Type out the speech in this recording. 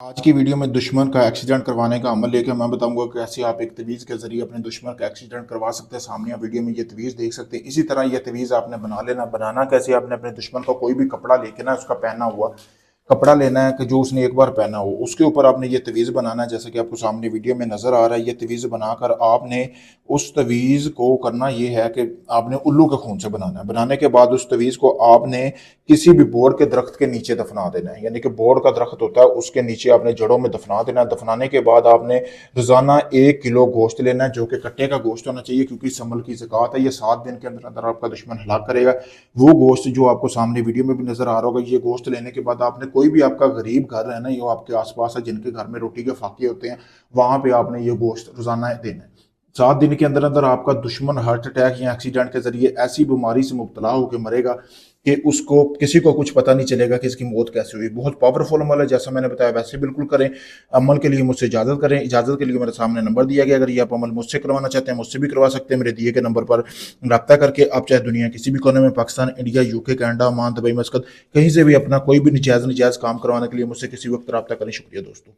आज की वीडियो में दुश्मन का एक्सीडेंट करवाने का अमल लेकर मैं बताऊंगा कि कैसे आप एक तवीज़ के जरिए अपने दुश्मन का एक्सीडेंट करवा सकते हैं। सामने आप वीडियो में ये तवीज़ देख सकते हैं। इसी तरह ये तवीज़ आपने बना लेना। बनाना कैसे, आपने अपने दुश्मन का कोई भी कपड़ा लेके ना, उसका पहना हुआ कपड़ा लेना है कि जो उसने एक बार पहना हो, उसके ऊपर आपने ये तवीज़ बनाना है। जैसे कि आपको सामने वीडियो में नज़र आ रहा है, ये तवीज़ बनाकर आपने उस तवीज़ को करना ये है कि आपने उल्लू के खून से बनाना है। बनाने के बाद उस तवीज़ को आपने किसी भी बोर्ड के दरख्त के नीचे दफना देना है। यानी कि बोर्ड का दरख्त होता है, उसके नीचे आपने जड़ों में दफना देना है। दफनाने के बाद आपने रोजाना 1 किलो गोश्त लेना है, जो कि कट्टे का गोश्त होना चाहिए, क्योंकि इस अमल की ज़कात है। ये 7 दिन के अंदर अंदर आपका दुश्मन हलाक करेगा। वो गोश्त जो आपको सामने वीडियो में भी नजर आ रहा होगा, ये गोश्त लेने के बाद आपने कोई भी आपका गरीब घर है ना, ये आपके आसपास है जिनके घर में रोटी के फाके होते हैं, वहां पे आपने ये गोश्त रोजाना देना है। 7 दिन के अंदर अंदर आपका दुश्मन हार्ट अटैक या एक्सीडेंट के जरिए ऐसी बीमारी से मुब्तला होकर मरेगा कि उसको किसी को कुछ पता नहीं चलेगा कि इसकी मौत कैसे हुई। बहुत पावरफुल अमल है, जैसा मैंने बताया वैसे बिल्कुल करें। अमल के लिए मुझसे इजाजत करें। इजाजत के लिए मेरे सामने नंबर दिया गया, अगर ये आप अमल मुझसे करवाना चाहते हैं मुझसे भी करवा सकते हैं। मेरे दिए गए नंबर पर रब्ता करके आप चाहे दुनिया किसी भी कोने में, Pakistan, India, UK, Canada, Oman, Dubai, मस्कत, कहीं से भी अपना कोई भी नजायज काम करवाने के लिए मुझसे किसी वक्त रब्ता करें। शुक्रिया दोस्तों।